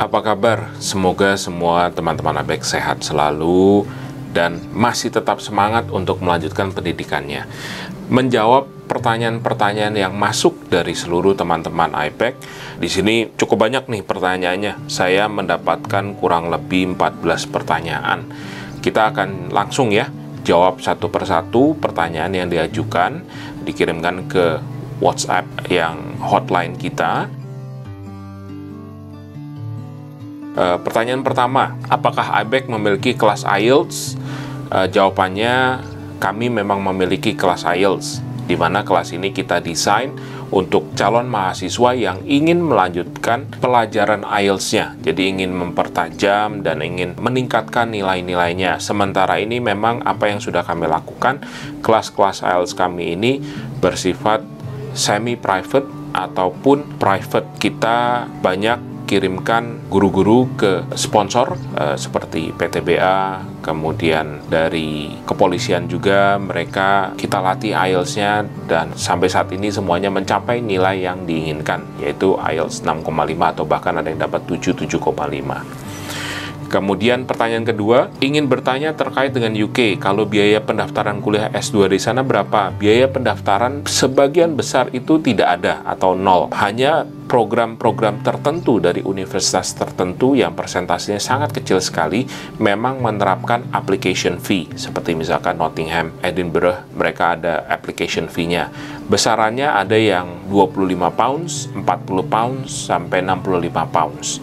Apa kabar? Semoga semua teman-teman ABEK sehat selalu dan masih tetap semangat untuk melanjutkan pendidikannya. Menjawab pertanyaan-pertanyaan yang masuk dari seluruh teman-teman ABEK. Di sini cukup banyak nih pertanyaannya. Saya mendapatkan kurang lebih 14 pertanyaan. Kita akan langsung ya jawab satu persatu pertanyaan yang diajukan, dikirimkan ke WhatsApp yang hotline kita. Pertanyaan pertama, apakah ABEK memiliki kelas IELTS? Jawabannya, kami memang memiliki kelas IELTS, di mana kelas ini kita desain untuk calon mahasiswa yang ingin melanjutkan pelajaran IELTS-nya. Jadi ingin mempertajam dan ingin meningkatkan nilai-nilainya. Sementara ini memang apa yang sudah kami lakukan, kelas-kelas IELTS kami ini bersifat semi-private ataupun private. Kita banyak kirimkan guru-guru ke sponsor seperti PTBA, kemudian dari kepolisian juga mereka kita latih IELTS-nya dan sampai saat ini semuanya mencapai nilai yang diinginkan, yaitu IELTS 6,5 atau bahkan ada yang dapat 7,5. Kemudian pertanyaan kedua, ingin bertanya terkait dengan UK, kalau biaya pendaftaran kuliah S2 di sana berapa? Biaya pendaftaran sebagian besar itu tidak ada atau nol. Hanya program-program tertentu dari universitas tertentu yang persentasenya sangat kecil sekali memang menerapkan application fee. Seperti misalkan Nottingham, Edinburgh, mereka ada application fee-nya. Besarannya ada yang 25 pounds, 40 pounds, sampai 65 pounds.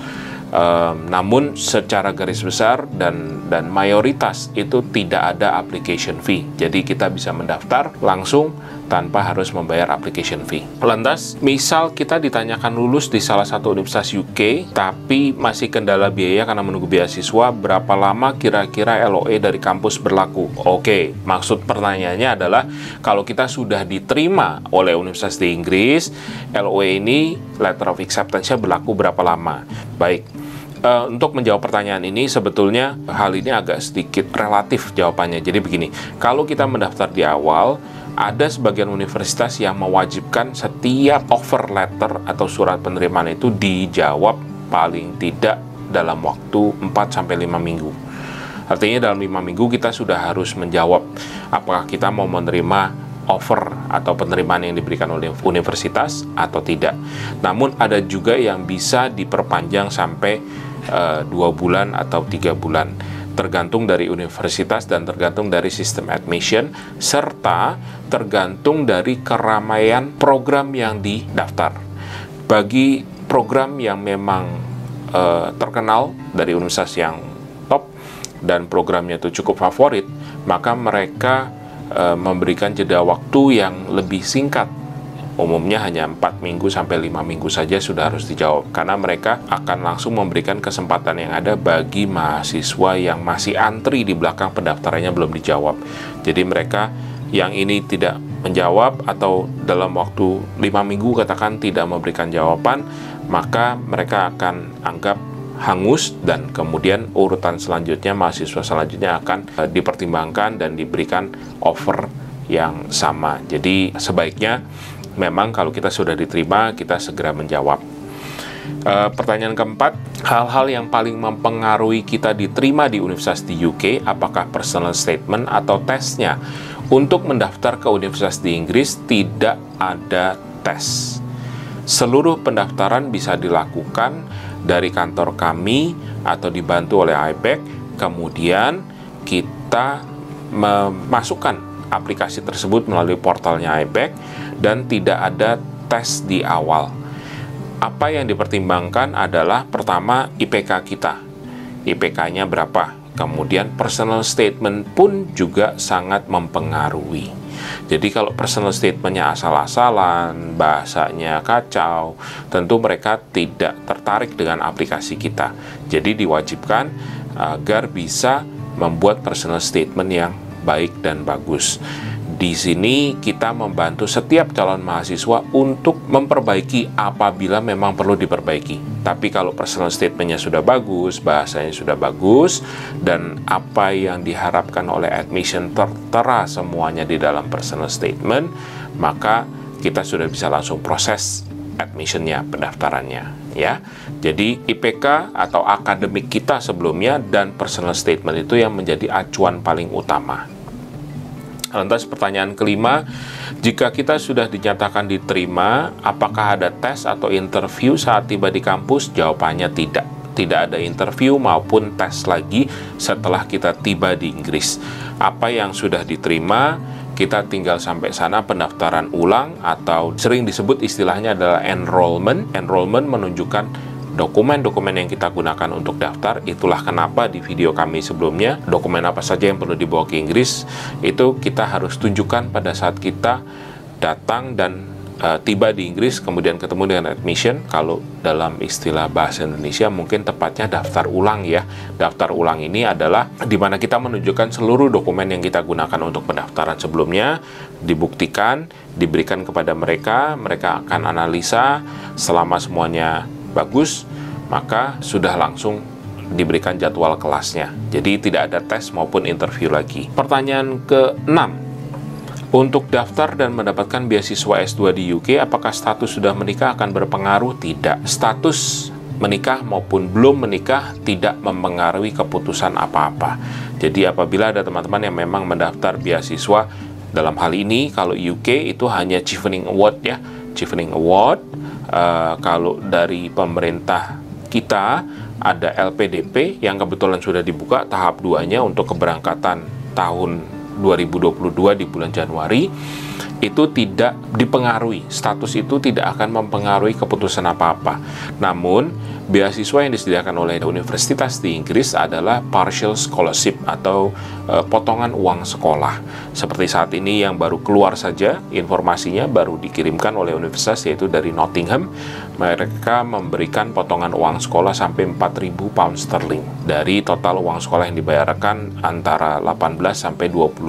Namun secara garis besar dan mayoritas itu tidak ada application fee. Jadi kita bisa mendaftar langsung tanpa harus membayar application fee. Lantas, misal kita ditanyakan lulus di salah satu universitas UK, tapi masih kendala biaya karena menunggu beasiswa, berapa lama kira-kira LOE dari kampus berlaku? Oke, maksud pertanyaannya adalah kalau kita sudah diterima oleh universitas di Inggris, LOE ini, letter of acceptance-nya berlaku berapa lama? Baik. Untuk menjawab pertanyaan ini, sebetulnya hal ini agak sedikit relatif jawabannya. Jadi begini, kalau kita mendaftar di awal, ada sebagian universitas yang mewajibkan setiap offer letter atau surat penerimaan itu dijawab paling tidak dalam waktu 4-5 minggu. Artinya dalam 5 minggu kita sudah harus menjawab apakah kita mau menerima offer atau penerimaan yang diberikan oleh universitas atau tidak. Namun ada juga yang bisa diperpanjang sampai 2 bulan atau 3 bulan, tergantung dari universitas dan tergantung dari sistem admission, serta tergantung dari keramaian program yang didaftar. Bagi program yang memang terkenal dari universitas yang top dan programnya itu cukup favorit, maka mereka memberikan jeda waktu yang lebih singkat. Umumnya hanya 4 minggu sampai 5 minggu saja sudah harus dijawab, karena mereka akan langsung memberikan kesempatan yang ada bagi mahasiswa yang masih antri di belakang pendaftarannya belum dijawab. Jadi mereka yang ini tidak menjawab atau dalam waktu 5 minggu katakan tidak memberikan jawaban, maka mereka akan anggap hangus dan kemudian urutan selanjutnya, mahasiswa selanjutnya akan dipertimbangkan dan diberikan offer yang sama. Jadi sebaiknya memang kalau kita sudah diterima, kita segera menjawab. Pertanyaan keempat, hal-hal yang paling mempengaruhi kita diterima di universitas di UK, apakah personal statement atau tesnya? Untuk mendaftar ke universitas di Inggris, tidak ada tes. Seluruh pendaftaran bisa dilakukan dari kantor kami atau dibantu oleh ABEK, kemudian kita memasukkan aplikasi tersebut melalui portalnya ABEK dan tidak ada tes di awal. Apa yang dipertimbangkan adalah pertama IPK kita, IPK-nya berapa, kemudian personal statement pun juga sangat mempengaruhi. Jadi kalau personal statement-nya asal-asalan, bahasanya kacau, tentu mereka tidak tertarik dengan aplikasi kita. Jadi diwajibkan agar bisa membuat personal statement yang baik dan bagus. Di sini kita membantu setiap calon mahasiswa untuk memperbaiki apabila memang perlu diperbaiki. Tapi kalau personal statement-nya sudah bagus, bahasanya sudah bagus, dan apa yang diharapkan oleh admission tertera semuanya di dalam personal statement, maka kita sudah bisa langsung proses admissionnya, pendaftarannya ya. Jadi IPK atau akademik kita sebelumnya dan personal statement itu yang menjadi acuan paling utama. Lantas pertanyaan kelima, jika kita sudah dinyatakan diterima, apakah ada tes atau interview saat tiba di kampus? Jawabannya tidak. Tidak ada interview maupun tes lagi setelah kita tiba di Inggris. Apa yang sudah diterima, kita tinggal sampai sana pendaftaran ulang atau sering disebut istilahnya adalah enrollment. Enrollment menunjukkan dokumen-dokumen yang kita gunakan untuk daftar. Itulah kenapa di video kami sebelumnya, dokumen apa saja yang perlu dibawa ke Inggris, itu kita harus tunjukkan pada saat kita datang dan tiba di Inggris, kemudian ketemu dengan admission. Kalau dalam istilah bahasa Indonesia mungkin tepatnya daftar ulang ya. Daftar ulang ini adalah di mana kita menunjukkan seluruh dokumen yang kita gunakan untuk pendaftaran sebelumnya, dibuktikan, diberikan kepada mereka, mereka akan analisa. Selama semuanya bagus, maka sudah langsung diberikan jadwal kelasnya. Jadi tidak ada tes maupun interview lagi. Pertanyaan ke-6, untuk daftar dan mendapatkan beasiswa S2 di UK, apakah status sudah menikah akan berpengaruh? Tidak. Status menikah maupun belum menikah tidak mempengaruhi keputusan apa-apa. Jadi apabila ada teman-teman yang memang mendaftar beasiswa, dalam hal ini kalau UK itu hanya Chevening Award ya. Chevening Award, kalau dari pemerintah kita ada LPDP yang kebetulan sudah dibuka tahap 2-nya untuk keberangkatan tahun 2022 di bulan Januari, itu tidak dipengaruhi, status itu tidak akan mempengaruhi keputusan apa-apa. Namun, beasiswa yang disediakan oleh universitas di Inggris adalah partial scholarship atau potongan uang sekolah. Seperti saat ini yang baru keluar saja, informasinya baru dikirimkan oleh universitas, yaitu dari Nottingham. Mereka memberikan potongan uang sekolah sampai 4.000 pound sterling dari total uang sekolah yang dibayarkan antara 18 sampai 25.000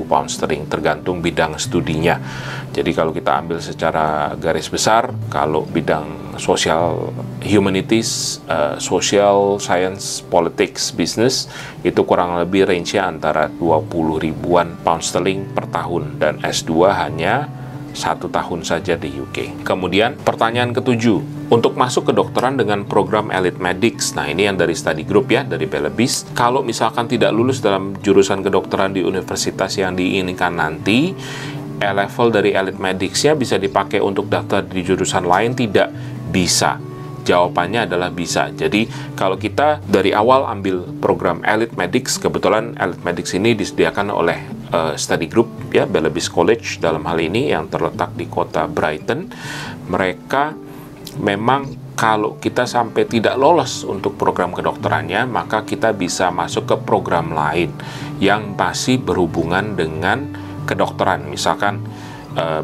pound sterling tergantung bidang studinya. Jadi kalau kita ambil secara garis besar, kalau bidang social humanities, social science, politics, business, itu kurang lebih range-nya antara 20 ribuan pound sterling per tahun, dan S2 hanya 1 tahun saja di UK. Kemudian pertanyaan ke-7, untuk masuk kedokteran dengan program Elite Medics. Nah, ini yang dari study group ya, dari Bellebies. Kalau misalkan tidak lulus dalam jurusan kedokteran di universitas yang diinginkan nanti, level dari Elite Medics-nya bisa dipakai untuk daftar di jurusan lain? Tidak bisa. Jawabannya adalah bisa. Jadi kalau kita dari awal ambil program Elite Medics, kebetulan Elite Medics ini disediakan oleh study group ya, Bellebies College dalam hal ini yang terletak di kota Brighton. Mereka memang kalau kita sampai tidak lolos untuk program kedokterannya, maka kita bisa masuk ke program lain yang masih berhubungan dengan kedokteran, misalkan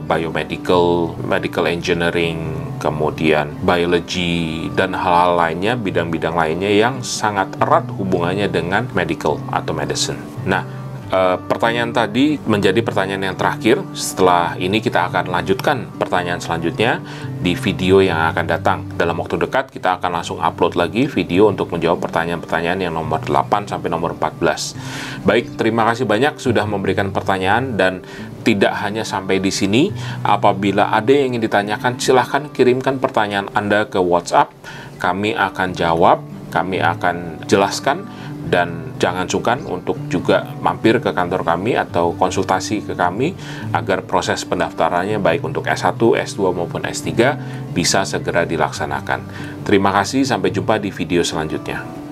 biomedical, medical engineering, kemudian biology, dan hal-hal lainnya, bidang-bidang lainnya yang sangat erat hubungannya dengan medical atau medicine. Nah, pertanyaan tadi menjadi pertanyaan yang terakhir. Setelah ini kita akan lanjutkan pertanyaan selanjutnya di video yang akan datang. Dalam waktu dekat kita akan langsung upload lagi video untuk menjawab pertanyaan-pertanyaan yang nomor 8 sampai nomor 14. Baik, terima kasih banyak sudah memberikan pertanyaan, dan tidak hanya sampai di sini. Apabila ada yang ingin ditanyakan, silahkan kirimkan pertanyaan Anda ke WhatsApp. Kami akan jawab, kami akan jelaskan, dan jangan sungkan untuk juga mampir ke kantor kami atau konsultasi ke kami agar proses pendaftarannya baik untuk S1, S2 maupun S3 bisa segera dilaksanakan. Terima kasih, sampai jumpa di video selanjutnya.